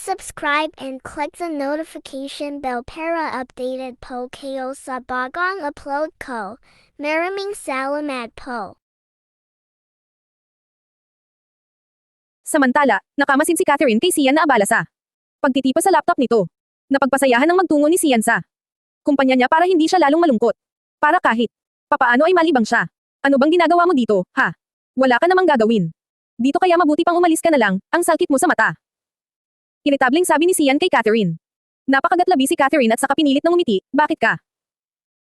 subscribe and click the notification bell para updated po kayo sa bagong upload ko. Maraming salamat po. Samantala, nakamasid si Catherine kay Sian na abala sa pagtitipa sa laptop nito. Napagpasayahan ng magtungo ni Sian sa kumpanya niya para hindi siya lalong malungkot. Para kahit papaano ay malibang siya. Ano bang ginagawa mo dito, ha? Wala ka namang gagawin. Dito kaya mabuti pang umalis ka na lang, ang salkit mo sa mata. Iritableng sabi ni Sian kay Catherine. Napakagatlabi si Catherine at saka pinilit ng umiti, bakit ka?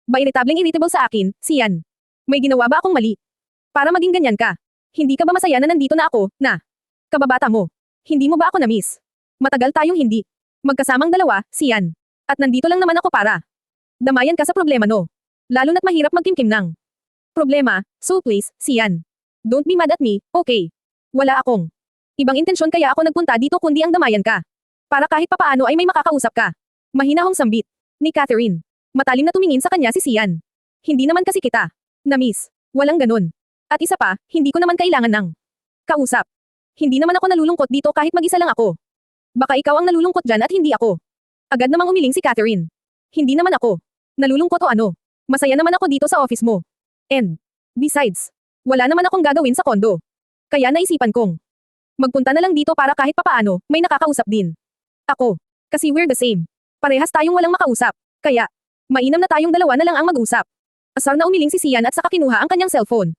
Ba iritableng irritable sa akin, Sian? May ginawa ba akong mali? Para maging ganyan ka. Hindi ka ba masaya na nandito na ako, na? Kababata mo. Hindi mo ba ako na-miss? Matagal tayong hindi magkasamang dalawa, Sian. At nandito lang naman ako para damayan ka sa problema no. Lalo na't mahirap magkimkim ng problema, so please, Sian. Don't be mad at me, okay? Wala akong ibang intensyon kaya ako nagpunta dito kundi ang damayan ka. Para kahit papaano ay may makakausap ka. Mahinahong sambit ni Catherine. Matalim na tumingin sa kanya si Sian. Hindi naman kasi kita na-miss. Walang ganun. At isa pa, hindi ko naman kailangan ng kausap. Hindi naman ako nalulungkot dito kahit mag-isa lang ako. Baka ikaw ang nalulungkot dyan at hindi ako. Agad namang umiling si Catherine. Hindi naman ako nalulungkot o ano. Masaya naman ako dito sa office mo. And, besides, wala naman akong gagawin sa kondo. Kaya naisipan kong magpunta na lang dito para kahit papaano, may nakakausap din. Ako. Kasi we're the same. Parehas tayong walang makausap. Kaya, mainam na tayong dalawa na lang ang mag-usap. Asar na umiling si Sian at saka kinuha ang kanyang cellphone.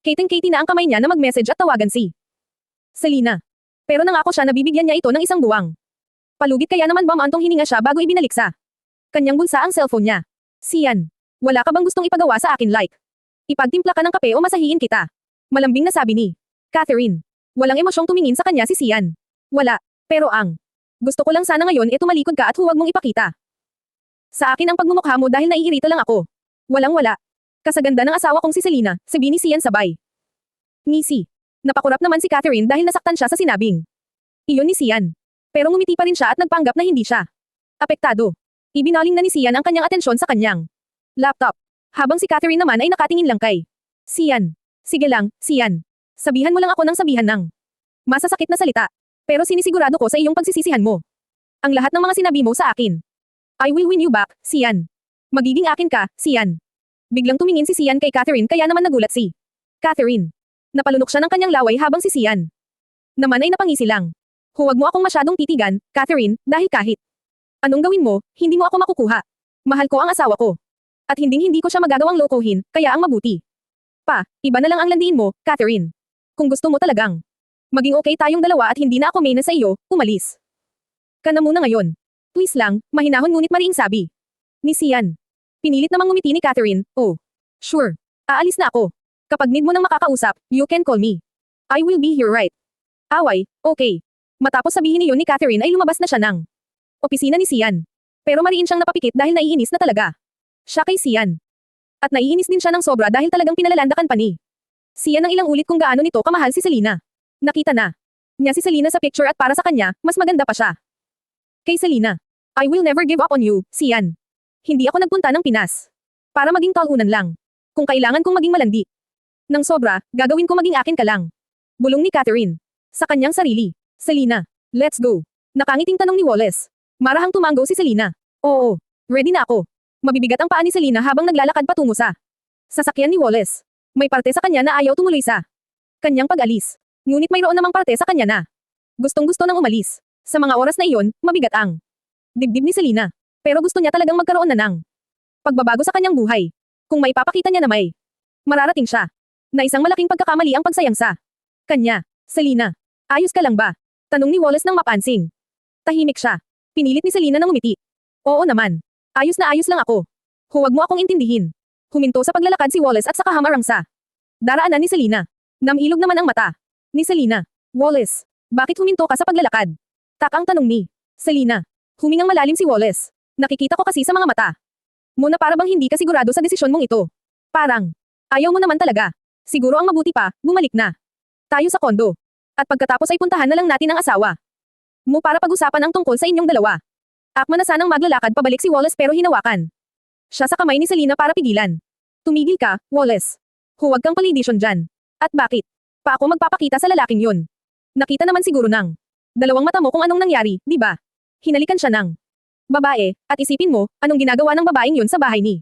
Kiteng-kiti na ang kamay niya na mag-message at tawagan si Selena. Pero nangako siya na bibigyan niya ito ng isang buwang palugit kaya naman bamantong hininga siya bago ibinalik sa kanyang bulsa ang cellphone niya. Sian, wala ka bang gustong ipagawa sa akin like? Ipagtimpla ka ng kape o masahiin kita? Malambing na sabi ni Catherine. Walang emosyong tumingin sa kanya si Sian. Wala, pero ang gusto ko lang sana ngayon e tumalikod ka at huwag mong ipakita sa akin ang pagmumukha mo dahil naiirita lang ako. Walang-wala. Kasaganda ng asawa kong si Selena, sabi ni Sian sabay. Ngisi. Napakurap naman si Catherine dahil nasaktan siya sa sinabing iyon ni Sian. Pero ngumiti pa rin siya at nagpanggap na hindi siya apektado. Ibinaling na ni Sian ang kanyang atensyon sa kanyang laptop. Habang si Catherine naman ay nakatingin lang kay Sian. Sige lang, Sian. Sabihan mo lang ako ng sabihan ng masasakit na salita. Pero sinisigurado ko sa iyong pagsisisihan mo ang lahat ng mga sinabi mo sa akin. I will win you back, Sian. Magiging akin ka, Sian. Biglang tumingin si Sian kay Catherine kaya naman nagulat si Catherine. Napalunok siya ng kanyang laway habang si Sian naman ay napangisi lang. Huwag mo akong masyadong titigan, Catherine, dahil kahit anong gawin mo, hindi mo ako makukuha. Mahal ko ang asawa ko. At hinding-hindi ko siya magagawang lokohin, kaya ang mabuti. Iba na lang ang landiin mo, Catherine. Kung gusto mo talagang maging okay tayong dalawa at hindi na ako may na sa iyo, umalis ka na muna ngayon. Please lang, mahinahon ngunit mariing sabi ni Sian. Pinilit namang ngumiti ni Catherine, oh. Sure. Aalis na ako. Kapag need mo nang makakausap, you can call me. I will be here right away, okay. Matapos sabihin niyon ni Catherine ay lumabas na siya ng opisina ni Sian. Pero mariin siyang napapikit dahil naiinis na talaga siya kay Sian. At naiinis din siya ng sobra dahil talagang pinalalandakan pa ni Sian ng ilang ulit kung gaano nito kamahal si Selena. Nakita na niya si Selena sa picture at para sa kanya, mas maganda pa siya kay Selena. I will never give up on you, Sian. Hindi ako nagpunta ng Pinas para maging talunan lang. Kung kailangan kong maging malandi ng sobra, gagawin ko maging akin ka lang. Bulong ni Catherine sa kanyang sarili. Selena, let's go. Nakangiting tanong ni Wallace. Marahang tumanggo si Selena. Oo, ready na ako. Mabibigat ang paa ni Selena habang naglalakad patungo sa sasakyan ni Wallace. May parte sa kanya na ayaw tumuloy sa kanyang pag-alis. Ngunit mayroon namang parte sa kanya na gustong-gusto nang umalis. Sa mga oras na iyon, mabigat ang dibdib ni Selena. Pero gusto niya talagang magkaroon na ng pagbabago sa kanyang buhay. Kung may papakita niya na may mararating siya na isang malaking pagkakamali ang pagsayang sa kanya. Selena, ayos ka lang ba? Tanong ni Wallace nang mapansing. Tahimik siya. Pinilit ni Selena nang umiti. Oo naman. Ayos na ayos lang ako. Huwag mo akong intindihin. Huminto sa paglalakad si Wallace at saka hamarang sa daraanan ni Selena. Namilog naman ang mata ni Selena. Wallace, bakit huminto ka sa paglalakad? Tak ang tanong ni Selena. Humingang malalim si Wallace. Nakikita ko kasi sa mga mata mo na para bang hindi ka sigurado sa desisyon mong ito. Parang ayaw mo naman talaga. Siguro ang mabuti pa, bumalik na tayo sa kondo. At pagkatapos ay puntahan na lang natin ang asawa mo para pag-usapan ang tungkol sa inyong dalawa. Akma na sanang maglalakad pabalik si Wallace pero hinawakan siya sa kamay ni Selena para pigilan. Tumigil ka, Wallace. Huwag kang palidisyon dyan. At bakit pa ako magpapakita sa lalaking yun? Nakita naman siguro ng Dalawang mata mo kung anong nangyari, di ba? Hinalikan siya ng babae, at isipin mo, anong ginagawa ng babaeng yun sa bahay ni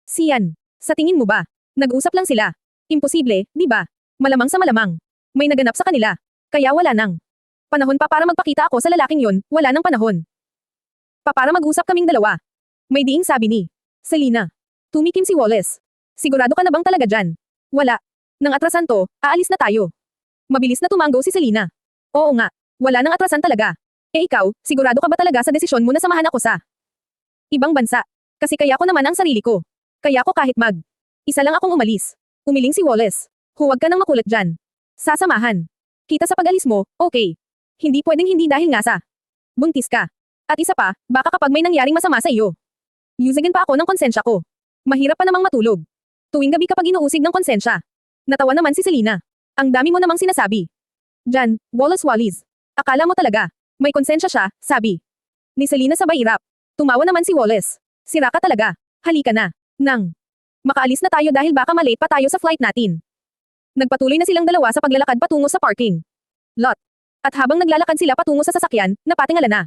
Sian. Sa tingin mo ba? Nag-usap lang sila. Imposible, di ba? Malamang sa malamang. May naganap sa kanila. Kaya wala nang panahon pa para magpakita ako sa lalaking yun, wala nang panahon. Para mag-usap kaming dalawa. May diing sabi ni Selena. Tumikim si Wallace. Sigurado ka na bang talaga dyan? Wala. Nang atrasan to, aalis na tayo. Mabilis na tumango si Selena. Oo nga, wala nang atrasan talaga. Eh ikaw, sigurado ka ba talaga sa desisyon mo na samahan ako sa ibang bansa? Kasi kaya ko naman ang sarili ko. Kaya ko kahit isa lang akong umalis. Umiling si Wallace. Huwag ka nang makulit dyan. Sasamahan. Kita sa pag-alis mo, okay. Hindi pwedeng hindi dahil nga sa buntis ka. At isa pa, baka kapag may nangyaring masama sa iyo. Yusigin pa ako ng konsensya ko. Mahirap pa namang matulog. Tuwing gabi kapag inuusig ng konsensya. Natawa naman si Selena. Ang dami mo namang sinasabi. Jan, Wallace Wallis. Akala mo talaga, may konsensya siya, sabi ni Selena sabay irap. Tumawa naman si Wallace. Sira ka talaga. Halika na. Nang makaalis na tayo dahil baka malate pa tayo sa flight natin. Nagpatuloy na silang dalawa sa paglalakad patungo sa parking lot. At habang naglalakad sila patungo sa sasakyan, napatingala na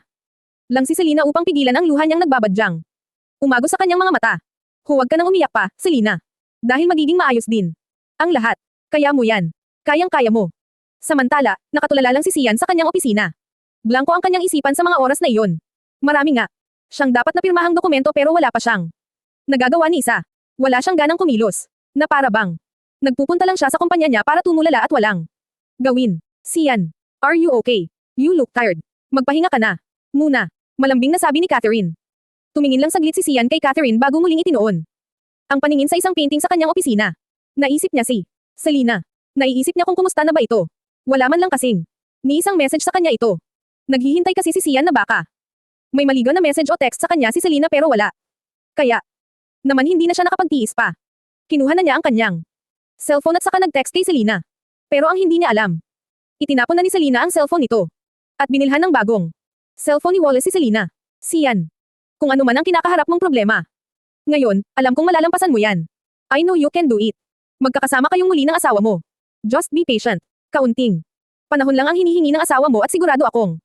lang si Selena upang pigilan ang luha niyang nagbabadyang. Umagos sa kanyang mga mata. Huwag ka nang umiyak pa, Selena. Dahil magiging maayos din ang lahat. Kaya mo yan. Kayang-kaya mo. Samantala, nakatulala lang si Sian sa kanyang opisina. Blanko ang kanyang isipan sa mga oras na iyon. Marami nga siyang dapat na pirmahang dokumento pero wala pa siyang nagagawa ni isa. Wala siyang ganang kumilos. Na para bang nagpupunta lang siya sa kumpanya niya para tumulala at walang gawin. Sian, are you okay? You look tired. Magpahinga ka na. Muna. Malambing na sabi ni Catherine. Tumingin lang saglit si Sian kay Catherine bago muling itinoon ang paningin sa isang painting sa kanyang opisina. Naisip niya si Selena. Naiisip niya kung kumusta na ba ito. Wala man lang kasing ni isang message sa kanya ito. Naghihintay kasi si Sian na baka may maligaw na message o text sa kanya si Selena pero wala. Kaya naman hindi na siya nakapagtiis pa. Kinuha na niya ang kanyang cellphone at saka nag-text kay Selena. Pero ang hindi niya alam, itinapon na ni Selena ang cellphone nito. At binilhan ng bagong cellphone ni Wallace si Selena. Sian. Kung ano man ang kinakaharap mong problema. Ngayon, alam kong malalampasan mo yan. I know you can do it. Magkakasama kayong muli ng asawa mo. Just be patient. Kaunting panahon lang ang hinihingi ng asawa mo at sigurado akong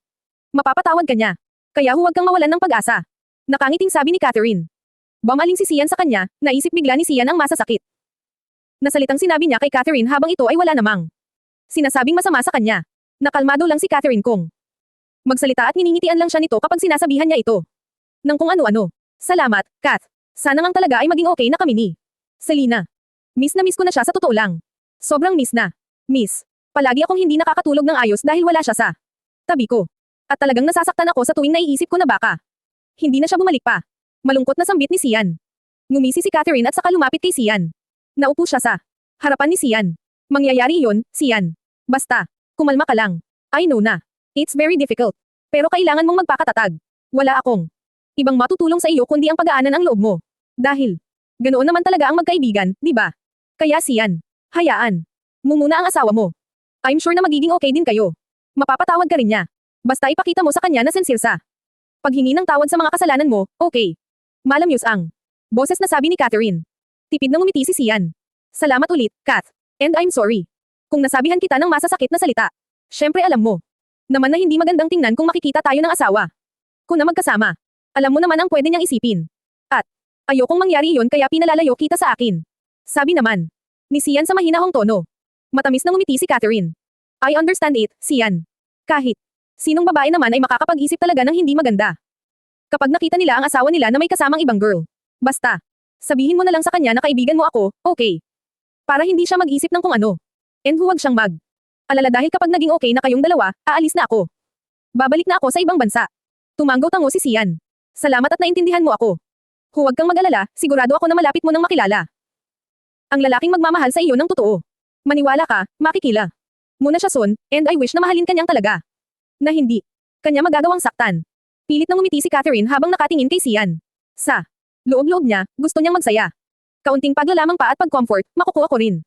mapapatawad ka niya. Kaya huwag kang mawalan ng pag-asa. Nakangiting sabi ni Catherine. Bumaling si Sian sa kanya, naisip bigla ni Sian ang masasakit na salitang sinabi niya kay Catherine habang ito ay wala namang sinasabing masama sa kanya. Nakalmado lang si Catherine kung magsalita at niningitian lang siya nito kapag sinasabihan niya ito ng kung ano-ano. Salamat, Kath. Sana ngang talaga ay maging okay na kami ni Selena. Miss na miss ko na siya sa totoo lang. Sobrang miss na. Miss. Palagi akong hindi nakakatulog ng ayos dahil wala siya sa tabi ko. At talagang nasasaktan ako sa tuwing naiisip ko na baka hindi na siya bumalik pa. Malungkot na sambit ni Sian. Ngumisi si Catherine at saka lumapit kay Sian. Naupo siya sa harapan ni Sian. Mangyayari iyon, Sian. Basta, kumalma ka lang. I know na. It's very difficult. Pero kailangan mong magpakatatag. Wala akong ibang matutulong sa iyo kundi ang pag-aanan ang loob mo. Dahil ganoon naman talaga ang magkaibigan, di ba? Kaya Sian, hayaan mo muna ang asawa mo. I'm sure na magiging okay din kayo. Mapapatawad ka rin niya. Basta ipakita mo sa kanya na sincere sa paghingi ng tawad sa mga kasalanan mo, okay. Malamyos ang boses na sabi ni Catherine. Tipid na ngumiti si Sian. Salamat ulit, Kath. And I'm sorry. Kung nasabihan kita ng masasakit na salita. Syempre alam mo naman na hindi magandang tingnan kung makikita tayo ng asawa ko na magkasama. Alam mo naman ang pwede niyang isipin. At ayokong mangyari iyon kaya pinalalayo kita sa akin. Sabi naman ni Sian sa mahinahong tono. Matamis na ngumiti si Catherine. I understand it, Sian. Kahit sinong babae naman ay makakapag-isip talaga ng hindi maganda kapag nakita nila ang asawa nila na may kasamang ibang girl. Basta, sabihin mo na lang sa kanya na kaibigan mo ako, okay. Para hindi siya mag-isip ng kung ano. And huwag siyang alala dahil kapag naging okay na kayong dalawa, aalis na ako. Babalik na ako sa ibang bansa. Tumanggaw-tango si Sian. Salamat at naintindihan mo ako. Huwag kang mag-alala, sigurado ako na malapit mo nang makilala ang lalaking magmamahal sa iyo ng totoo. Maniwala ka, makikila mo na siya soon, and I wish na mahalin kanyang talaga. Na hindi kanya magagawang saktan. Pilit na ngumiti si Catherine habang nakatingin kay Sian. Sa loob-loob niya, gusto niyang magsaya. Kaunting paglalamang pa at pag-comfort, makukuha ko rin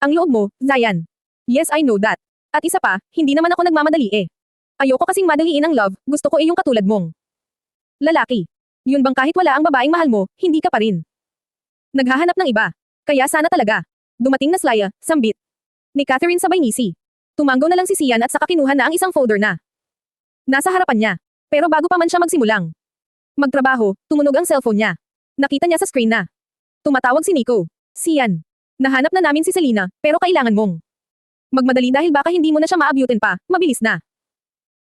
ang loob mo, Zayan. Yes, I know that. At isa pa, hindi naman ako nagmamadali eh. Ayoko kasing madaliin ang love, gusto ko yung katulad mong lalaki. Yun bang kahit wala ang babaeng mahal mo, hindi ka pa rin naghahanap ng iba. Kaya sana talaga dumating na Slaya, sambit ni Catherine sabay ngisi. Tumanggo na lang si Sian at saka kinuha na ang isang folder na Nasa harapan niya. Pero bago pa man siya magsimulang magtrabaho, tumunog ang cellphone niya. Nakita niya sa screen na tumatawag si Nico. Sian. Nahanap na namin si Selena, pero kailangan mong magmadali dahil baka hindi mo na siya maabutin pa, mabilis na.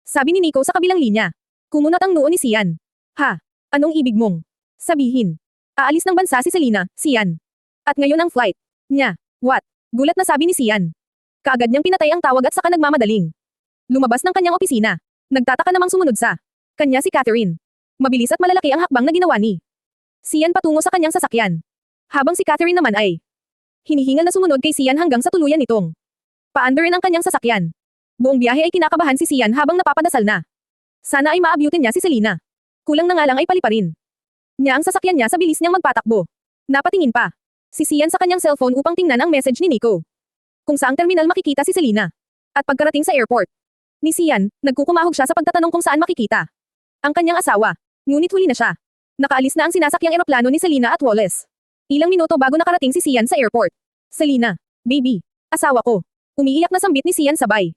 Sabi ni Nico sa kabilang linya. Kumunat ang noo ni Sian. Ha? Anong ibig mong sabihin? Aalis ng bansa si Selena, Sian. At ngayon ang flight niya. What? Gulat na sabi ni Sian. Kaagad niyang pinatay ang tawag at saka nagmamadaling lumabas ng kanyang opisina. Nagtataka namang sumunod sa kanya si Catherine. Mabilis at malalaki ang hakbang na ginawa ni Sian patungo sa kanyang sasakyan. Habang si Catherine naman ay hinihingal na sumunod kay Sian hanggang sa tuluyan nitong paandarin ang kanyang sasakyan. Buong biyahe ay kinakabahan si Sian habang napapadasal na sana ay maabutin niya si Selena. Kulang na nga lang ay paliparin niya ang sasakyan niya sa bilis niyang magpatakbo. Napatingin pa si Sian sa kanyang cellphone upang tingnan ang message ni Nico kung saang terminal makikita si Selena. At pagkarating sa airport ni Sian, nagkukumahog siya sa pagtatanong kung saan makikita ang kanyang asawa. Ngunit huli na siya. Nakaalis na ang sinasakyang eroplano ni Selena at Wallace. Ilang minuto bago nakarating si Sian sa airport. Selena, baby, asawa ko. Umiiyak na sambit ni Sian sabay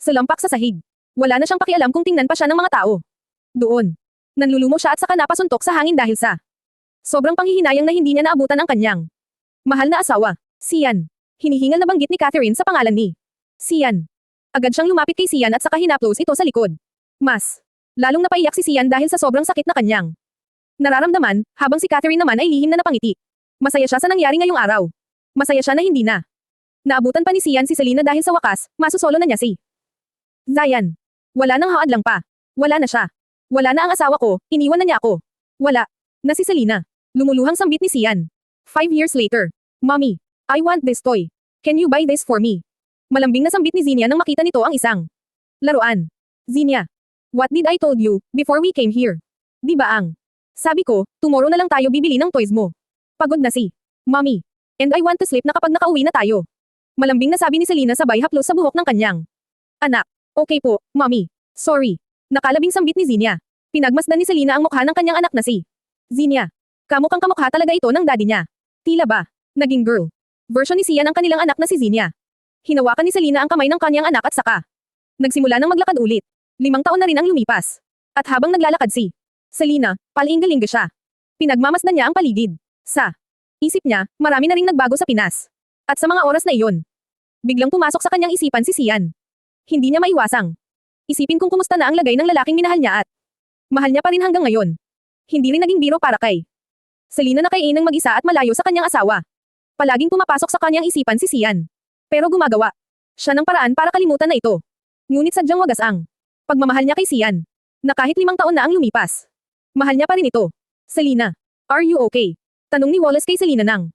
salampak sa sahig. Wala na siyang pakialam kung tingnan pa siya ng mga tao. Doon. Nanlulumo siya at saka napasuntok sa hangin dahil sa sobrang panghihinayang na hindi niya naabutan ang kanyang mahal na asawa. Sian. Hinihingal na banggit ni Catherine sa pangalan ni Sian. Agad siyang lumapit kay Sian at saka hinaplos ito sa likod. Mas lalong napaiyak si Sian dahil sa sobrang sakit na kanyang nararamdaman, habang si Catherine naman ay lihim na napangiti. Masaya siya sa nangyari ngayong araw. Masaya siya na hindi na naabutan pa ni Sian si Selena dahil sa wakas, masusolo na niya si Zayan. Wala nang haad lang pa. Wala na siya. Wala na ang asawa ko, iniwan na niya ako. Wala na si Selena. Lumuluhang sambit ni Sian. 5 years later. Mommy, I want this toy. Can you buy this for me? Malambing na sambit ni Zinia nang makita nito ang isang laruan. Zinia, what did I told you before we came here? Di ba ang sabi ko, tomorrow na lang tayo bibili ng toys mo. Pagod na si Mommy. And I want to sleep na kapag nakauwi na tayo. Malambing na sabi ni Selena sabay haplos sa buhok ng kanyang anak. Okay po, Mommy. Sorry. Nakalabing sambit ni Zinia. Pinagmasdan ni Selena ang mukha ng kanyang anak na si Zinia. Kamukhang kamukha talaga ito ng daddy niya. Tila ba? Naging girl version ni Sian ang kanilang anak na si Zinia. Hinawakan ni Selena ang kamay ng kanyang anak at saka nagsimula ng maglakad ulit. 5 taon na rin ang lumipas. At habang naglalakad si Selena, palingalinga siya. Pinagmamasdan niya ang paligid. Sa isip niya, marami na ring nagbago sa Pinas. At sa mga oras na iyon, biglang pumasok sa kanyang isipan si Sian. Hindi niya maiwasang isipin kung kumusta na ang lagay ng lalaking minahal niya at mahal niya pa rin hanggang ngayon. Hindi rin naging biro para kay Selena na kaiinang mag-isa at malayo sa kanyang asawa. Palaging pumapasok sa kanyang isipan si Sian. Pero gumagawa siya ng paraan para kalimutan na ito. Ngunit sadyang wagas ang pagmamahal niya kay Sian. Na kahit 5 taon na ang lumipas, mahal niya pa rin ito. Selena, are you okay? Tanong ni Wallace kay Selena nang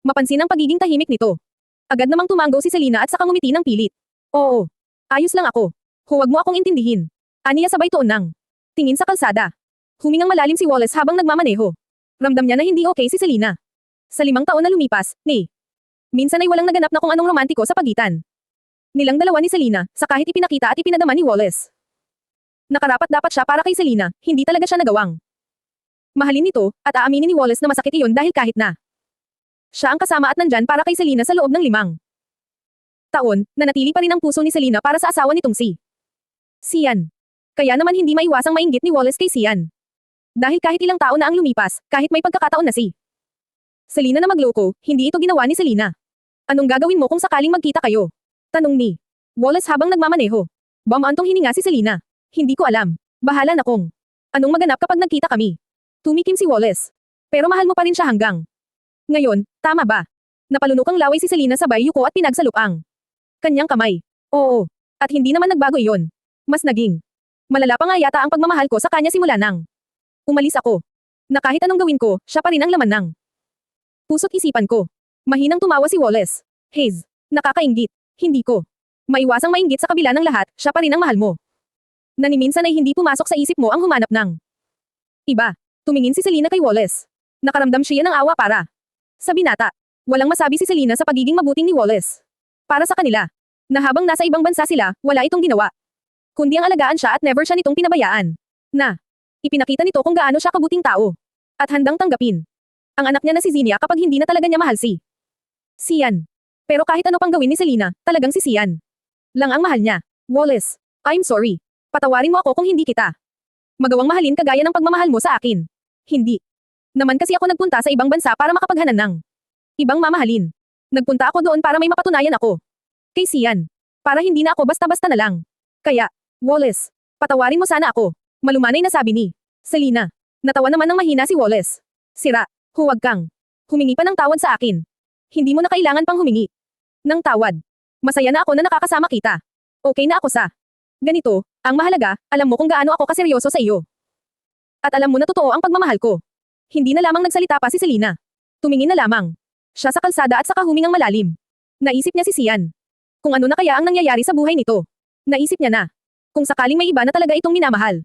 mapansin ang pagiging tahimik nito. Agad namang tumanggo si Selena at saka ngumiti ng pilit. Oo. Ayos lang ako. Huwag mo akong intindihin. Aniya sabay tuon ng tingin sa kalsada. Humingang malalim si Wallace habang nagmamaneho. Ramdam niya na hindi okay si Selena. Sa 5 taon na lumipas, minsan ay walang naganap na kung anong romantiko sa pagitan nilang dalawa ni Selena, sa kahit ipinakita at ipinadama ni Wallace. Nakarapat dapat siya para kay Selena, hindi talaga siya nagawang mahalin nito, at aaminin ni Wallace na masakit iyon dahil kahit na siya ang kasama at nandyan para kay Selena sa loob ng 5 taon, nanatili pa rin ang puso ni Selena para sa asawa nitong si Sian. Kaya naman hindi maiwasang mainggit ni Wallace kay Sian. Dahil kahit ilang taon na ang lumipas, kahit may pagkakataon na si Selena na magloko, hindi ito ginawa ni Selena. Anong gagawin mo kung sakaling magkita kayo? Tanong ni Wallace habang nagmamaneho. Bumantong hininga si Selena. Hindi ko alam. Bahala na kung anong maganap kapag nagkita kami. Tumikim si Wallace. Pero mahal mo pa rin siya hanggang ngayon, tama ba? Napalunokang laway si Selena sabay yuko at pinagsalup ang kanyang kamay. Oo. At hindi naman nagbago iyon. Mas naging malala pa nga yata ang pagmamahal ko sa kanya simula nang umalis ako. Na kahit anong gawin ko, siya pa rin ang laman ng puso't isipan ko. Mahinang tumawa si Wallace. Haze, nakakainggit. Hindi ko maiwasang mainggit sa kabila ng lahat, siya pa rin ang mahal mo. Na ni minsan ay hindi pumasok sa isip mo ang humanap ng iba. Tumingin si Selena kay Wallace. Nakaramdam siya ng awa para sa binata. Walang masabi si Selena sa pagiging mabuting ni Wallace para sa kanila. Na habang nasa ibang bansa sila, wala itong ginawa. Kundi ang alagaan siya at never siya nitong pinabayaan. Na ipinakita nito kung gaano siya kabuting tao. At handang tanggapin ang anak niya na si Zinia kapag hindi na talaga niya mahal si Sian. Pero kahit ano pang gawin ni Selena, talagang si Sian lang ang mahal niya. Wallace, I'm sorry. Patawarin mo ako kung hindi kita magawang mahalin kagaya ng pagmamahal mo sa akin. Hindi. Naman kasi ako nagpunta sa ibang bansa para makapaghanan ng ibang mamahalin. Nagpunta ako doon para may mapatunayan ako. Kay Sian. Para hindi na ako basta-basta na lang. Kaya, Wallace, patawarin mo sana ako. Malumanay na sabi ni Selena. Natawa naman ng mahina si Wallace. Sira, huwag kang humingi pa ng tawad sa akin. Hindi mo na kailangan pang humingi ng tawad. Masaya na ako na nakakasama kita. Okay na ako sa ganito. Ang mahalaga, alam mo kung gaano ako kaseryoso sa iyo. At alam mo na totoo ang pagmamahal ko. Hindi na lamang nagsalita pa si Selena. Tumingin na lamang siya sa kalsada at saka humingang malalim. Naisip niya si Sian. Kung ano na kaya ang nangyayari sa buhay nito. Naisip niya na. Kung sakaling may iba na talaga itong minamahal.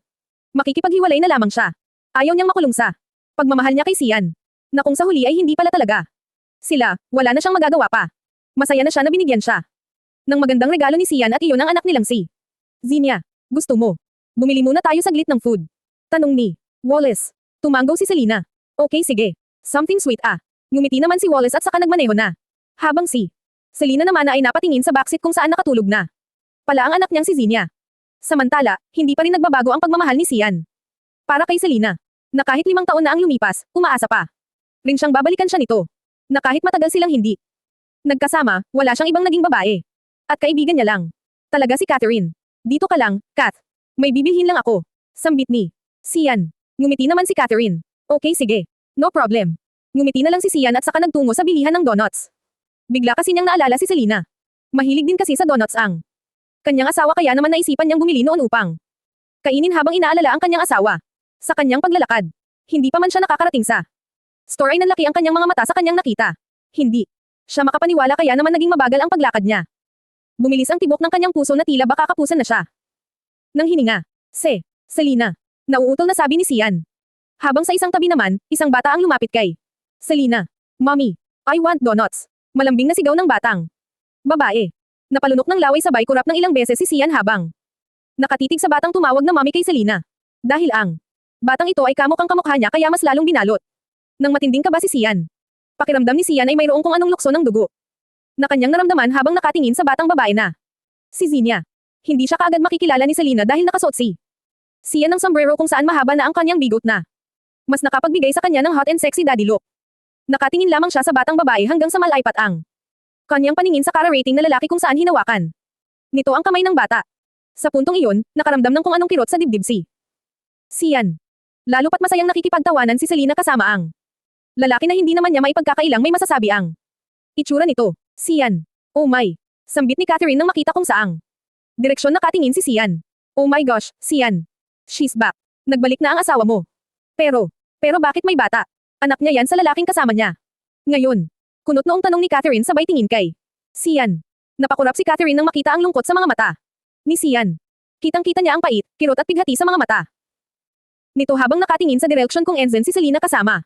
Makikipaghiwalay na lamang siya. Ayaw niyang makulong sa pagmamahal niya kay Sian. Na kung sa huli ay hindi pala talaga. Sila, wala na siyang magagawa pa. Masaya na siya na binigyan siya ng magandang regalo ni Sian at iyon ang anak nilang si Zinia. Gusto mo? Bumili muna tayo saglit ng food. Tanong ni Wallace. Tumanggaw si Selena. Okay sige. Something sweet ah. Ngumiti naman si Wallace at saka nagmaneho na. Habang si Selena naman ay napatingin sa backseat kung saan nakatulog na pala ang anak niyang si Zinia. Samantala, hindi pa rin nagbabago ang pagmamahal ni Sian. Para kay Selena, na kahit 5 taon na ang lumipas, umaasa pa rin siyang babalikan siya nito. Na kahit matagal silang hindi nagkasama, wala siyang ibang naging babae. At kaibigan niya lang. Talaga si Catherine. Dito ka lang, Kath. May bibilhin lang ako. Sambit ni Sian. Ngumiti naman si Catherine. Okay sige. No problem. Ngumiti na lang si Sian at saka nagtungo sa bilihan ng donuts. Bigla kasi niyang naalala si Selena. Mahilig din kasi sa donuts ang kanyang asawa kaya naman naisipan niyang bumili noon upang kainin habang inaalala ang kanyang asawa. Sa kanyang paglalakad. Hindi pa man siya nakakarating sa store ay nanlaki ang kanyang mga mata sa kanyang nakita. Hindi siya makapaniwala kaya naman naging mabagal ang paglakad niya. Bumilis ang tibok ng kanyang puso na tila baka kapusan na siya. Nang hininga. Selena. Nauutol na sabi ni Sian. Habang sa isang tabi naman, isang bata ang lumapit kay Selena. Mommy, I want donuts. Malambing na sigaw ng batang babae. Napalunok ng laway sabay kurap ng ilang beses si Sian habang nakatitig sa batang tumawag na mommy kay Selena. Dahil ang batang ito ay kamukang kamukha niya kaya mas lalong binalot ng matinding kaba si Sian. Pakiramdam ni Sian ay mayroong kung anong lukso ng dugo na kanyang naramdaman habang nakatingin sa batang babae na si Zinia. Hindi siya kaagad makikilala ni Selena dahil nakasuot si Sian ng sombrero kung saan mahaba na ang kanyang bigot na mas nakapagbigay sa kanya ng hot and sexy daddy look. Nakatingin lamang siya sa batang babae hanggang sa malaipat ang kanyang paningin sa kara-rating na lalaki kung saan hinawakan nito ang kamay ng bata. Sa puntong iyon, nakaramdam ng kung anong kirot sa dibdib si Sian. Lalo pat masayang nakikipagtawanan si Selena kasama ang lalaki na hindi naman niya maipagkakailang may masasabi ang itsura nito. Sian. Oh my. Sambit ni Catherine nang makita kung saang direksyon nakatingin si Sian. Oh my gosh, Sian. She's back. Nagbalik na ang asawa mo. Pero bakit may bata? Anak niya yan sa lalaking kasama niya. Ngayon, kunot noong tanong ni Catherine sabay tingin kay Sian. Napakurap si Catherine nang makita ang lungkot sa mga mata ni Sian. Kitang-kita niya ang pait, kirot at pighati sa mga mata nito habang nakatingin sa direksyon kung Enzen si Selena kasama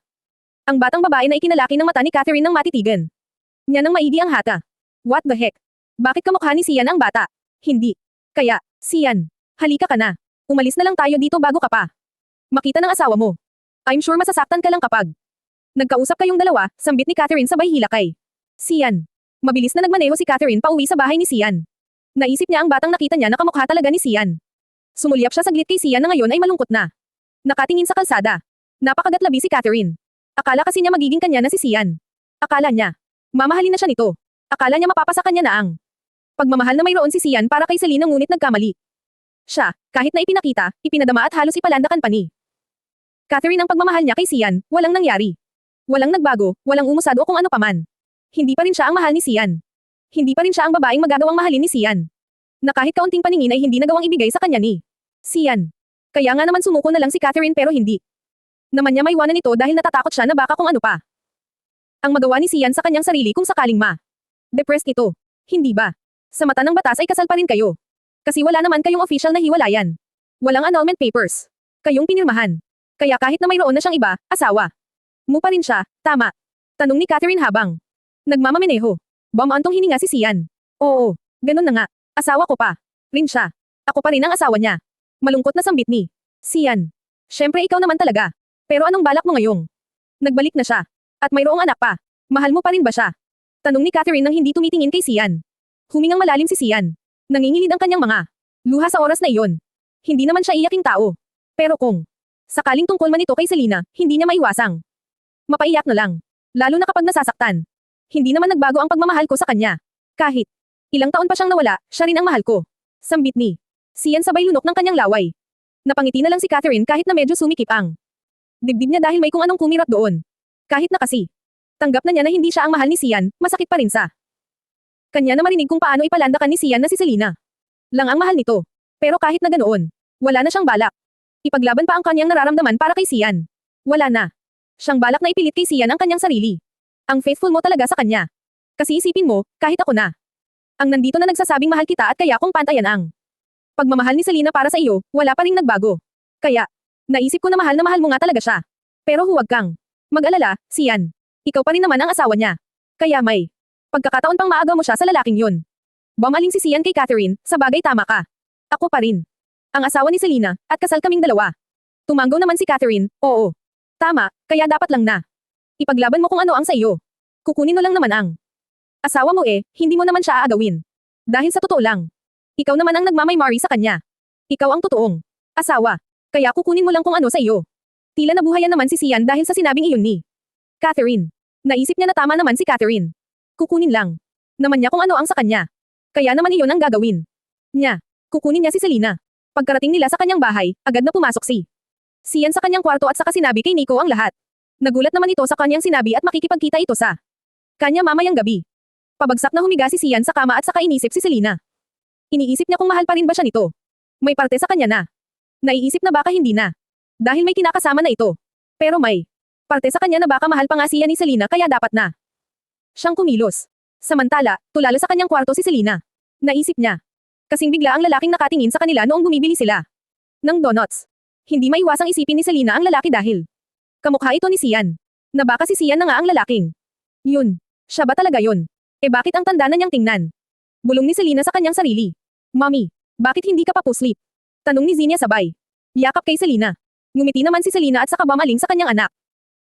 ang batang babae na ikinalaki ng mata ni Catherine nang matitigan niya nang maigi ang hata. What the heck? Bakit kamukha ni Sian ang bata? Hindi. Kaya, Sian, halika ka na. Umalis na lang tayo dito bago ka pa makita ng asawa mo. I'm sure masasaktan ka lang kapag nagkausap kayong dalawa, sambit ni Catherine sabay hila kay Sian. Mabilis na nagmaneho si Catherine pauwi sa bahay ni Sian. Naisip niya ang batang nakita niya na kamukha talaga ni Sian. Sumulyap siya saglit kay Sian na ngayon ay malungkot na. Nakatingin sa kalsada. Napakagatlabi si Catherine. Akala kasi niya magiging kanya na si Sian. Akala niya mamahalin na siya nito. Akala niya mapapasa kanya na ang pagmamahal na mayroon si Sian para kay Selena ngunit nagkamali. Siya, kahit na ipinakita, ipinadama at halos ipalandakan pa ni Catherine ang pagmamahal niya kay Sian, walang nangyari. Walang nagbago, walang umusad o kung ano paman. Hindi pa rin siya ang mahal ni Sian. Hindi pa rin siya ang babaeng magagawang mahalin ni Sian. Na kahit kaunting paningin ay hindi nagawang ibigay sa kanya ni Sian. Kaya nga naman sumuko na lang si Catherine pero hindi naman niya maiwanan ito dahil natatakot siya na baka kung ano pa ang magawa ni Sian sa kanyang sarili kung sakaling depressed ito. Hindi ba? Sa mata ng batas ay kasal pa rin kayo. Kasi wala naman kayong official na hiwalayan. Walang annulment papers. Kayong pinirmahan. Kaya kahit na mayroon na siyang iba, asawa mo pa rin siya, tama? Tanong ni Catherine habang nagmamameneho. Bumantong hininga si Sian. Oo, ganun na nga. Asawa ko pa rin siya. Ako pa rin ang asawa niya. Malungkot na sambit ni Sian. Siyempre ikaw naman talaga. Pero anong balak mo ngayong nagbalik na siya? At mayroong anak pa. Mahal mo pa rin ba siya? Tanong ni Catherine nang hindi tumitingin kay Sian. Humingang malalim si Sian. Nangingilid ang kanyang mga luha sa oras na iyon. Hindi naman siya iyaking tao. Pero kung sakaling tungkol man ito kay Selena, hindi niya maiwasang mapaiyak na lang. Lalo na kapag nasasaktan. Hindi naman nagbago ang pagmamahal ko sa kanya. Kahit ilang taon pa siyang nawala, siya rin ang mahal ko. Sambit ni Sian sabay lunok ng kanyang laway. Napangiti na lang si Catherine kahit na medyo sumikip ang dibdib niya dahil may kung anong kumirat doon. Kahit na kasi tanggap na niya na hindi siya ang mahal ni Sian, masakit pa rin sa kanya na marinig kung paano ipalandakan ni Sian na si Selena lang ang mahal nito. Pero kahit na ganoon, wala na siyang balak. Ipaglaban pa ang kanyang nararamdaman para kay Sian. Wala na. Siyang balak na ipilit kay Sian ang kanyang sarili. Ang faithful mo talaga sa kanya. Kasi isipin mo, kahit ako na ang nandito na nagsasabing mahal kita at kaya kong pantayan ang pagmamahal ni Selena para sa iyo, wala pa ring nagbago. Kaya, naisip ko na mahal mo nga talaga siya. Pero huwag kang mag-alala, Sian. Ikaw pa rin naman ang asawa niya. Kaya may pagkakataon pang maaga mo siya sa lalaking yun. Bumaling si Sian kay Catherine, sa bagay tama ka. Ako pa rin ang asawa ni Selena, at kasal kaming dalawa. Tumanggaw naman si Catherine, oo. Tama, kaya dapat lang na ipaglaban mo kung ano ang sa iyo. Kukunin mo lang naman ang asawa mo hindi mo naman siya aagawin. Dahil sa totoo lang, ikaw naman ang nagmamaymari sa kanya. Ikaw ang totoong asawa. Kaya kukunin mo lang kung ano sa iyo. Tila nabuhayan naman si Sian dahil sa sinabing iyon ni Catherine. Naisip niya na tama naman si Catherine. Kukunin lang naman niya kung ano ang sa kanya. Kaya naman iyon ang gagawin niya. Kukunin niya si Selena. Pagkarating nila sa kanyang bahay, agad na pumasok si Sian sa kanyang kwarto at saka sinabi kay Nico ang lahat. Nagulat naman ito sa kanyang sinabi at makikipagkita ito sa kanya mamayang gabi. Pabagsak na humiga si Sian sa kama at saka inisip si Selena. Iniisip niya kung mahal pa rin ba siya nito. May parte sa kanya na naiisip na baka hindi na. Dahil may kinakasama na ito. Pero may parte sa kanya na baka mahal pa nga siya ni Selena kaya dapat na siyang kumilos. Samantala, tulala sa kanyang kwarto si Selena. Naisip niya. Kasing bigla ang lalaking nakatingin sa kanila noong bumibili sila ng donuts. Hindi maiwasang isipin ni Selena ang lalaki dahil kamukha ito ni Sian. Na baka si Sian na nga ang lalaking yun. Siya ba talaga yun? Bakit ang tanda na niyang tingnan? Bulong ni Selena sa kanyang sarili. Mommy, bakit hindi ka pa pusleep? Tanong ni Zinia sabay. Yakap kay Selena. Ngumiti naman si Selena at saka bumaling sa kanyang anak.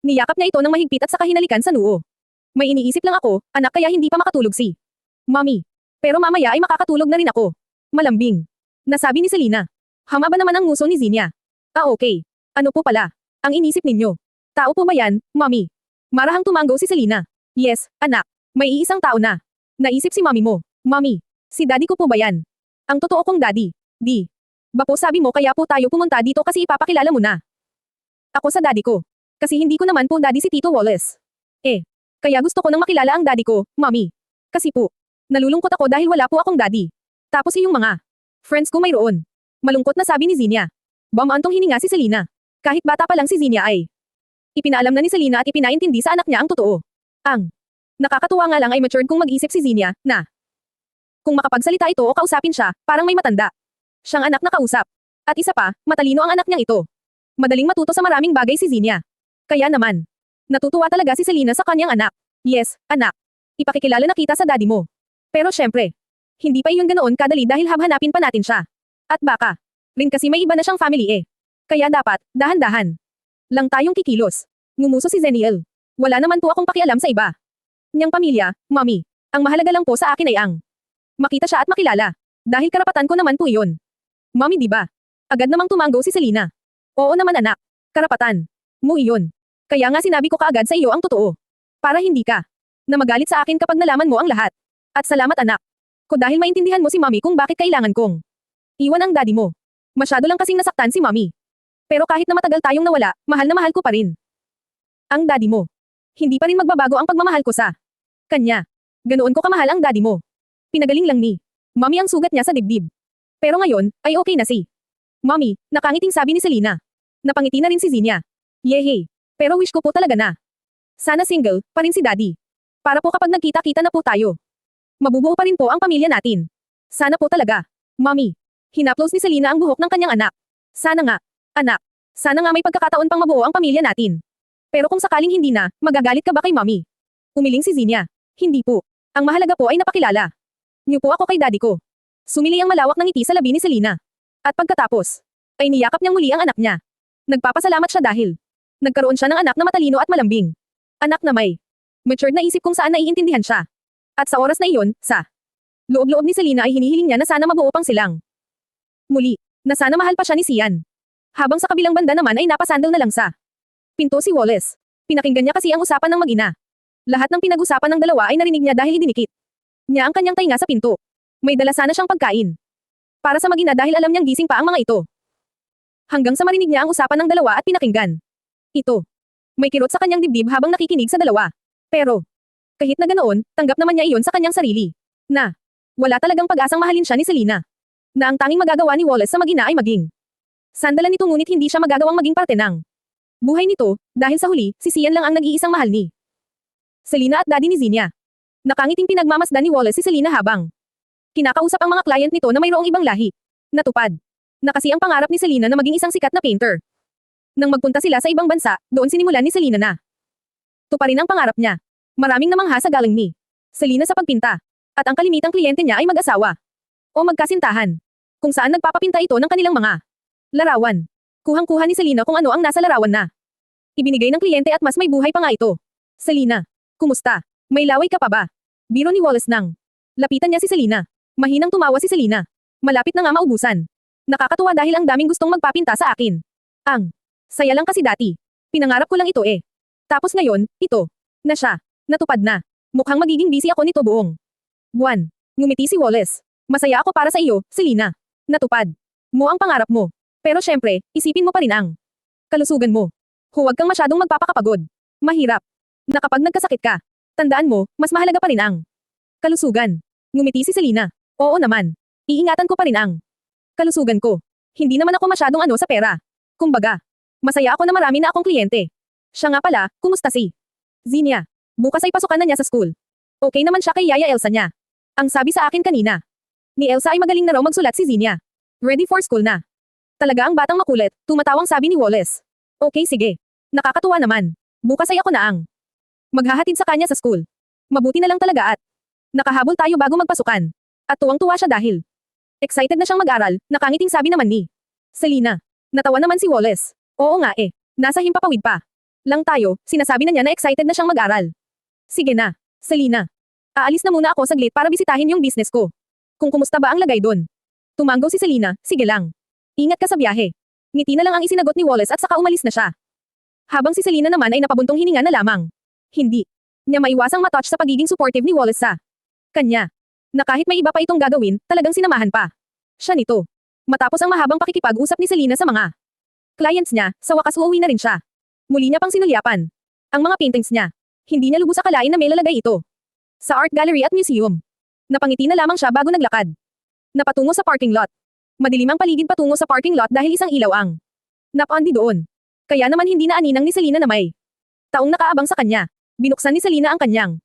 Niyakap niya ito ng mahigpit at saka hinalikan sa noo. May iniisip lang ako, anak kaya hindi pa makatulog si Mommy. Pero mamaya ay makakatulog na rin ako. Malambing. Nasabi ni Selena. Hama ba naman ang nguso ni Zinia? Okay. Ano po pala? Ang inisip ninyo. Tao po ba yan, Mommy? Marahang tumanggo si Selena. Yes, anak. May iisang tao na. Naisip si Mommy mo. Mommy, si daddy ko po ba yan? Ang totoo kong daddy. Di. Ba po sabi mo kaya po tayo pumunta dito kasi ipapakilala mo na ako sa daddy ko. Kasi hindi ko naman po daddy si Tito Wallace. Kaya gusto ko nang makilala ang daddy ko, Mommy. Kasi po, nalulungkot ako dahil wala po akong daddy. Tapos yung mga friends ko mayroon. Malungkot na sabi ni Zinia. Bumantong hininga si Selena. Kahit bata pa lang si Zinia ay ipinaalam na ni Selena at ipinaintindi sa anak niya ang totoo. Ang nakakatuwa nga lang ay matured kung mag-isip si Zinia na kung makapagsalita ito o kausapin siya, parang may matanda siyang anak na kausap. At isa pa, matalino ang anak niyang ito. Madaling matuto sa maraming bagay si Zinia. Kaya naman, natutuwa talaga si Selena sa kanyang anak. Yes, anak. Ipakikilala na kita sa daddy mo. Pero syempre, hindi pa iyon ganoon kadali dahil habhanapin pa natin siya. At baka, rin kasi may iba na siyang family Kaya dapat, dahan-dahan lang tayong kikilos. Ngumuso si Zeniel. Wala naman po akong pakialam sa iba niyang pamilya, Mommy. Ang mahalaga lang po sa akin ay ang makita siya at makilala. Dahil karapatan ko naman po iyon. Mommy di ba? Agad namang tumanggo si Selena. Oo naman anak. Karapatan mo iyon. Kaya nga sinabi ko kaagad sa iyo ang totoo. Para hindi ka na magalit sa akin kapag nalaman mo ang lahat. At salamat anak ko dahil maintindihan mo si Mommy kung bakit kailangan kong iwan ang daddy mo. Masyado lang kasing nasaktan si Mommy. Pero kahit na matagal tayong nawala, mahal na mahal ko pa rin ang daddy mo. Hindi pa rin magbabago ang pagmamahal ko sa kanya. Ganoon ko kamahal ang daddy mo. Pinagaling lang ni Mommy ang sugat niya sa dibdib. Pero ngayon, ay okay na si Mommy, nakangiting sabi ni Selena. Napangiti na rin si Zinia. Yehey. Pero wish ko po talaga na sana single pa rin si daddy. Para po kapag nagkita-kita na po tayo, mabubuo pa rin po ang pamilya natin. Sana po talaga. Mommy. Hinaplos ni Selena ang buhok ng kanyang anak. Sana nga. Anak. Sana nga may pagkakataon pang mabuo ang pamilya natin. Pero kung sakaling hindi na, magagalit ka ba kay Mommy? Umiling si Zinia. Hindi po. Ang mahalaga po ay napakilala niyo po ako kay daddy ko. Sumili ang malawak ng ngiti sa labi ni Selena. At pagkatapos, ay niyakap niyang muli ang anak niya. Nagpapasalamat siya dahil nagkaroon siya ng anak na matalino at malambing. Anak na may matured na isip kung saan naiintindihan siya. At sa oras na iyon, sa loob-loob ni Selena ay hinihiling niya na sana mabuo pang silang muli. Na sana mahal pa siya ni Sian. Habang sa kabilang banda naman ay napasandal na lang sa pinto si Wallace. Pinakinggan niya kasi ang usapan ng mag-ina. Lahat ng pinag-usapan ng dalawa ay narinig niya dahil idinikit niya ang kanyang tainga sa pinto. May dala sana siyang pagkain para sa mag-ina dahil alam niyang gising pa ang mga ito. Hanggang sa marinig niya ang usapan ng dalawa at pinakinggan ito. May kirot sa kanyang dibdib habang nakikinig sa dalawa. Pero, kahit na ganoon, tanggap naman niya iyon sa kanyang sarili. Na, wala talagang pag-asang mahalin siya ni Selena. Na ang tanging magagawa ni Wallace sa mag-ina ay maging sandalan nito ngunit hindi siya magagawang maging parte ng buhay nito, dahil sa huli, si Sian lang ang nag-iisang mahal ni Selena at daddy ni Zinia. Nakangiting pinagmamasdan ni Wallace si Selena habang kinakausap ang mga client nito na mayroong ibang lahi. Natupad na kasi ang pangarap ni Selena na maging isang sikat na painter. Nang magpunta sila sa ibang bansa, doon sinimulan ni Selena na tuparin ang pangarap niya. Maraming namangha sa galing ni Selena sa pagpinta. At ang kalimitang kliyente niya ay mag-asawa o magkasintahan. Kung saan nagpapapinta ito ng kanilang mga larawan. Kuhang-kuha ni Selena kung ano ang nasa larawan na ibinigay ng kliyente at mas may buhay pa nga ito. Selena, kumusta? May laway ka pa ba? Biro ni Wallace nang lapitan niya si Selena. Mahinang tumawa si Selena. Malapit na nga maubusan. Nakakatuwa dahil ang daming gustong magpapinta sa akin. Ang saya lang kasi dati. Pinangarap ko lang ito eh. Tapos ngayon, ito. Na siya. Natupad na. Mukhang magiging busy ako nito buong buwan. Ngumiti si Wallace. Masaya ako para sa iyo, Selena. Natupad mo ang pangarap mo. Pero syempre, isipin mo pa rin ang kalusugan mo. Huwag kang masyadong magpapakapagod. Mahirap na kapag nagkasakit ka. Tandaan mo, mas mahalaga pa rin ang kalusugan. Ngumiti si Selena. Oo naman. Iingatan ko pa rin ang kalusugan ko. Hindi naman ako masyadong ano sa pera. Kumbaga, masaya ako na marami na akong kliyente. Siya nga pala, kumusta si Zinia? Bukas ay pasukan na niya sa school. Okay naman siya kay Yaya Elsa niya. Ang sabi sa akin kanina. Ni Elsa ay magaling na raw magsulat si Zinia. Ready for school na. Talaga ang batang makulit, tumatawang sabi ni Wallace. Okay sige. Nakakatuwa naman. Bukas ay ako na ang maghahatid sa kanya sa school. Mabuti na lang talaga at nakahabol tayo bago magpasukan. At tuwang-tuwa siya dahil excited na siyang mag-aral, nakangiting sabi naman ni Selena. Natawa naman si Wallace. Oo nga eh. Nasa himpapawid pa lang tayo, sinasabi na niya na excited na siyang mag-aral. Sige na, Selena. Aalis na muna ako saglit para bisitahin yung business ko. Kung kumusta ba ang lagay doon? Tumanggaw si Selena, sige lang. Ingat ka sa biyahe. Ngiti na lang ang isinagot ni Wallace at saka umalis na siya. Habang si Selena naman ay napabuntong hininga na lamang. Hindi niya maiwasang matouch sa pagiging supportive ni Wallace sa kanya. Na kahit may iba pa itong gagawin, talagang sinamahan pa siya nito. Matapos ang mahabang pakikipag-usap ni Selena sa mga clients niya, sa wakas uuwi na rin siya. Muli niya pang sinulyapan ang mga paintings niya. Hindi niya lubos akalain na may lalagay ito sa art gallery at museum. Napangiti na lamang siya bago naglakad. Napatungo sa parking lot. Madilim ang paligid patungo sa parking lot dahil isang ilaw ang napandi doon. Kaya naman hindi na aninang ni Selena na may taong nakaabang sa kanya. Binuksan ni Selena ang kanyang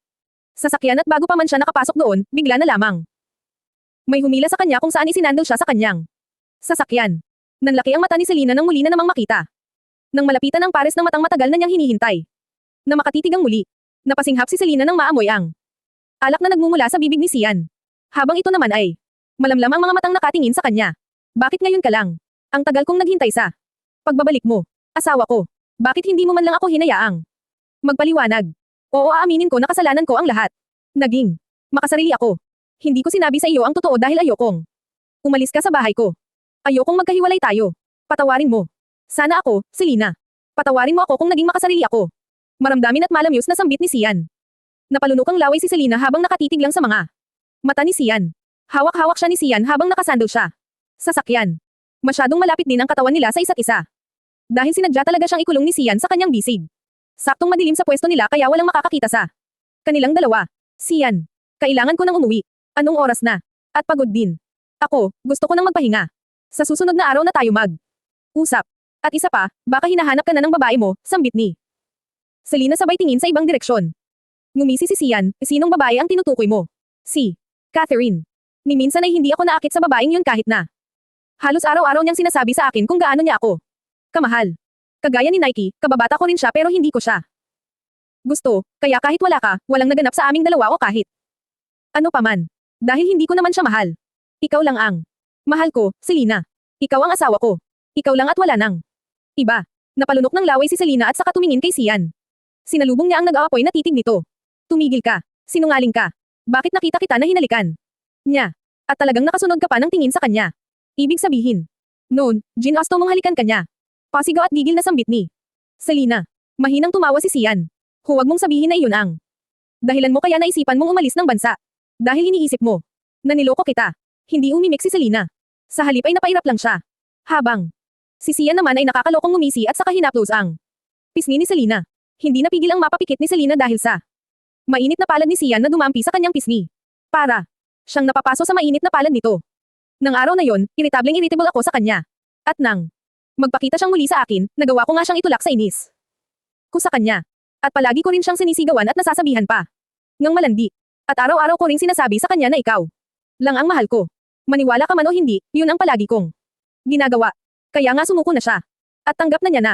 sasakyan at bago pa man siya nakapasok doon, bigla na lamang may humila sa kanya kung saan isinandal siya sa kanyang sasakyan. Nanlaki ang mata ni Selena nang muli na namang makita. Nang malapitan ang pares ng matang matagal na niyang hinihintay. Na makatitigang muli. Napasinghap si Selena nang maamoy ang alak na nagmumula sa bibig ni Sian. Habang ito naman ay malamlam ang mga matang nakatingin sa kanya. Bakit ngayon ka lang? Ang tagal kong naghintay sa pagbabalik mo. Asawa ko. Bakit hindi mo man lang ako hinayaang magpaliwanag? Oo, aaminin ko na kasalanan ko ang lahat. Naging makasarili ako. Hindi ko sinabi sa iyo ang totoo dahil ayokong umalis ka sa bahay ko. Ayokong magkahiwalay tayo. Patawarin mo. Sana ako, Selena. Patawarin mo ako kung naging makasarili ako. Maramdamin at malamyos na sambit ni Sian. Napalunokang laway si Selena habang nakatitig lang sa mga mata ni Sian. Hawak-hawak siya ni Sian habang nakasandal siya sa sakyan. Masyadong malapit din ang katawan nila sa isa't isa. Dahil sinadya talaga siyang ikulong ni Sian sa kanyang bisig. Saktong madilim sa pwesto nila kaya walang makakakita sa kanilang dalawa. Sian, kailangan ko nang umuwi. Anong oras na? At pagod din. Ako, gusto ko nang magpahinga. Sa susunod na araw na tayo mag-usap. At isa pa, baka hinahanap ka na ng babae mo, sambit ni Selena sabay tingin sa ibang direksyon. Ngumisi si Sian, sinong babae ang tinutukoy mo? Si Catherine. Ni minsan ay hindi ako naakit sa babaeng yun kahit na halos araw-araw niyang sinasabi sa akin kung gaano niya ako kamahal. Kagaya ni Nike, kababata ko rin siya pero hindi ko siya gusto, kaya kahit wala ka, walang naganap sa aming dalawa o kahit ano paman. Dahil hindi ko naman siya mahal. Ikaw lang ang mahal ko, Selena. Ikaw ang asawa ko. Ikaw lang at wala nang iba. Napalunok ng laway si Selena at saka tumingin kay Sian. Sinalubong niya ang nag-aapoy na titig nito. Tumigil ka. Sinungaling ka. Bakit nakita kita na hinalikan niya? At talagang nakasunod ka pa ng tingin sa kanya. Ibig sabihin, Noon, ginusto mong halikan kanya. Pasigaw at gigil na sambit ni Selena. Mahinang tumawa si Sian. Huwag mong sabihin na iyon ang dahilan mo kaya naisipan mong umalis ng bansa. Dahil iniisip mo na niloko kita. Hindi umimik si Selena. Sa halip ay napairap lang siya. Habang si Sian naman ay nakakalokong ngumisi at saka hinaplos ang pisngi ni Selena. Hindi napigil ang mapapikit ni Selena dahil sa mainit na palad ni Sian na dumampi sa kanyang pisngi. Para siyang napapaso sa mainit na palad nito. Nang araw na yon, irritable ako sa kanya. At nang magpakita siyang muli sa akin, nagawa ko nga siyang itulak sa inis ko sa kanya. At palagi ko rin siyang sinisigawan at nasasabihan pa ng malandi. At araw-araw ko ring sinasabi sa kanya na ikaw lang ang mahal ko. Maniwala ka man o hindi, yun ang palagi kong ginagawa. Kaya nga sumuko na siya. At tanggap na niya na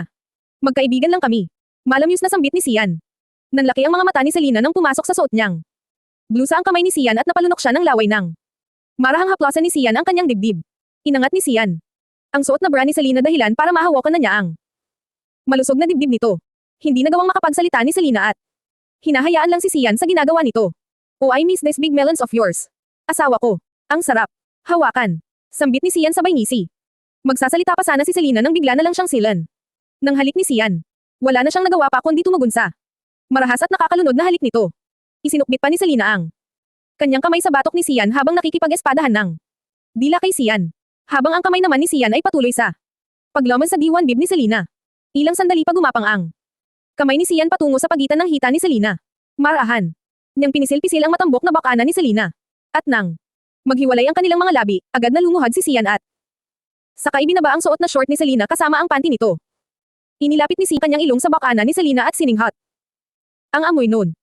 magkaibigan lang kami. Malamyos na sambit ni Sian. Nanlaki ang mga mata ni Selena nang pumasok sa suot niyang blusa ang kamay ni Sian at napalunok siya ng laway ng marahang haplasan ni Sian ang kanyang dibdib. Inangat ni Sian ang suot na bra ni Selena dahilan para mahawakan na niya ang malusog na dibdib nito. Hindi nagawang makapagsalita ni Selena at hinahayaan lang si Sian sa ginagawa nito. Oh, I miss these big melons of yours. Asawa ko. Ang sarap. Hawakan. Sambit ni Sian sabay ngisi. Magsasalita pa sana si Selena nang bigla na lang siyang silan nang halik ni Sian. Wala na siyang nagawa pa kundi tumugon sa marahas at nakakalunod na halik nito. Isinukbit pa ni Selena ang kanyang kamay sa batok ni Sian habang nakikipag-espadahan ng dila kay Sian. Habang ang kamay naman ni Sian ay patuloy sa paglaman sa diwan bib ni Selena. Ilang sandali pa gumapang ang kamay ni Sian patungo sa pagitan ng hita ni Selena. Marahan niyang pinisil-pisil ang matambok na bakana ni Selena. At nang maghiwalay ang kanilang mga labi, agad na lumuhad si Sian at saka ibinaba ang suot na short ni Selena kasama ang panty nito. Inilapit ni Sian kanyang ilong sa bakana ni Selena at sininghot ang amoy nun.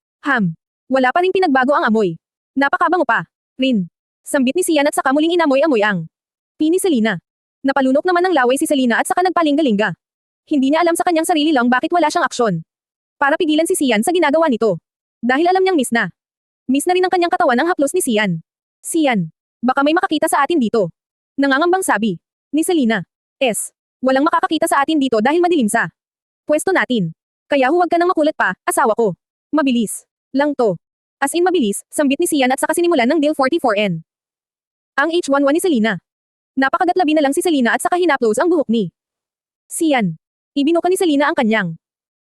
Wala pa ring pinagbago ang amoy. Napakabango pa rin. Sambit ni Sian at saka muling inamoy-amoy ang pini Selena. Napalunok naman ng laway si Selena at saka nagpalingalinga. Hindi niya alam sa kanyang sarili lang bakit wala siyang aksyon para pigilan si Sian sa ginagawa nito. Dahil alam niyang miss na. Miss na rin ang kanyang katawan ang haplos ni Sian. Sian, baka may makakita sa atin dito. Nangangambang sabi ni Selena. Walang makakakita sa atin dito dahil madilim sa pwesto natin. Kaya huwag ka nang makulat pa, asawa ko. Mabilis lang to. As in mabilis, sambit ni Sian at saka sinimulan ng Deal 44N. Ang H11 ni Selena. Napakagatlabi na lang si Selena at saka hinaplos ang buhok ni Sian. Ibinuka ni Selena ang kanyang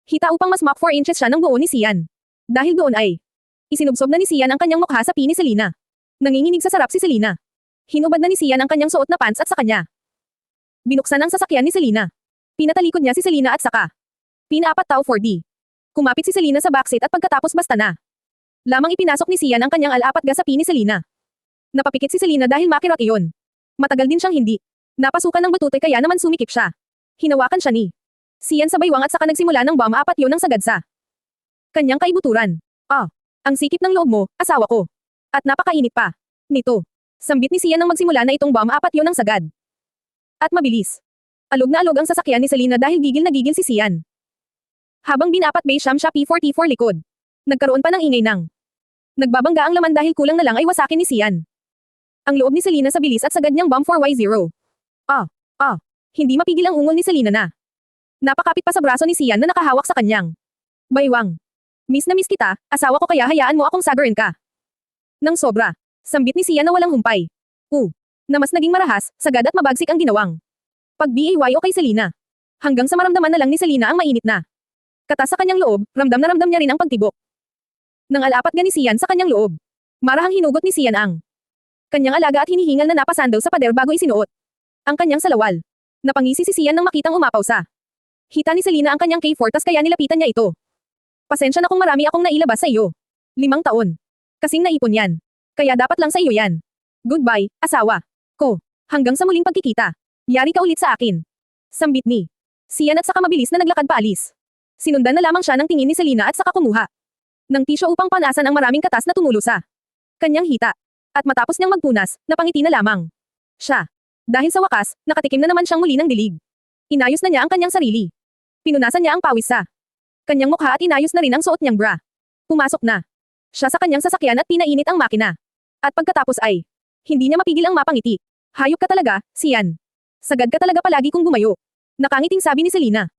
hita upang mas mak 4 inches siya ng buo ni Sian. Dahil doon ay isinubsob na ni Sian ang kanyang mukha sa pini Selena. Nanginginig sa sarap si Selena. Hinubad na ni Sian ang kanyang suot na pants at sa kanya binuksan ang sasakyan ni Selena. Pinatalikod niya si Selena at saka pinaapat tao 4D. Kumapit si Selena sa backseat at pagkatapos basta na lamang ipinasok ni Sian ang kanyang alapat ga sa pini Selena. Napapikit si Selena dahil makirat iyon. Matagal din siyang hindi napasukan ng batutoy kaya naman sumikip siya. Hinawakan siya ni Sian sa baywang at saka nagsimula ng bomb apat yun ng sagad sa kanyang kaibuturan. Ang sikip ng loob mo, asawa ko. At napakainit pa nito. Sambit ni Sian nang magsimula na itong bomb apat yun ng sagad. At mabilis. Alog na alog ang sasakyan ni Selena dahil gigil na gigil si Sian. Habang binapat bay siya P44 likod. Nagkaroon pa ng ingay ng nagbabangga ang laman dahil kulang na lang ay wasakin ni Sian ang loob ni Selena sa bilis at sagad niyang bomb 4Y0. Hindi mapigil ang ungol ni Selena na napakapit pa sa braso ni Sian na nakahawak sa kanyang baywang. Miss na miss kita, asawa ko kaya hayaan mo akong sagarin ka. Nang sobra. Sambit ni Sian na walang humpay. Na mas naging marahas, sagad at mabagsik ang ginawang pag-BAYO kay Selena. Hanggang sa maramdaman na lang ni Selena ang mainit na katas sa kanyang loob, ramdam na ramdam niya rin ang pagtibok ng alapat nga ni Sian sa kanyang loob. Marahang hinugot ni Sian ang kanyang alaga at hinihingal na napasandal sa pader bago isinuot ang kanyang salawal. Napangisi si Sian nang makitang umapaw sa hita ni Selena ang kanyang K4 tas kaya nilapitan niya ito. Pasensya na kung marami akong nailabas sa iyo. 5 taon. Kasing naipon yan. Kaya dapat lang sa iyo yan. Goodbye, asawa ko. Hanggang sa muling pagkikita. Yari ka ulit sa akin. Sambit ni Sian at saka mabilis na naglakad paalis. Sinundan na lamang siya ng tingin ni Selena at saka kumuha ng tisyo upang panasan ang maraming katas na tumulo sa kanyang hita. At matapos niyang magpunas, napangiti na lamang siya. Dahil sa wakas, nakatikim na naman siyang muli ng dilig. Inayos na niya ang kanyang sarili. Pinunasan niya ang pawis sa kanyang mukha at inayos na rin ang suot niyang bra. Pumasok na siya sa kanyang sasakyan at pinainit ang makina. At pagkatapos ay hindi niya mapigil ang mapangiti. Hayop ka talaga, Sian. Sagad ka talaga palagi kung gumayo. Nakangiting sabi ni Selena.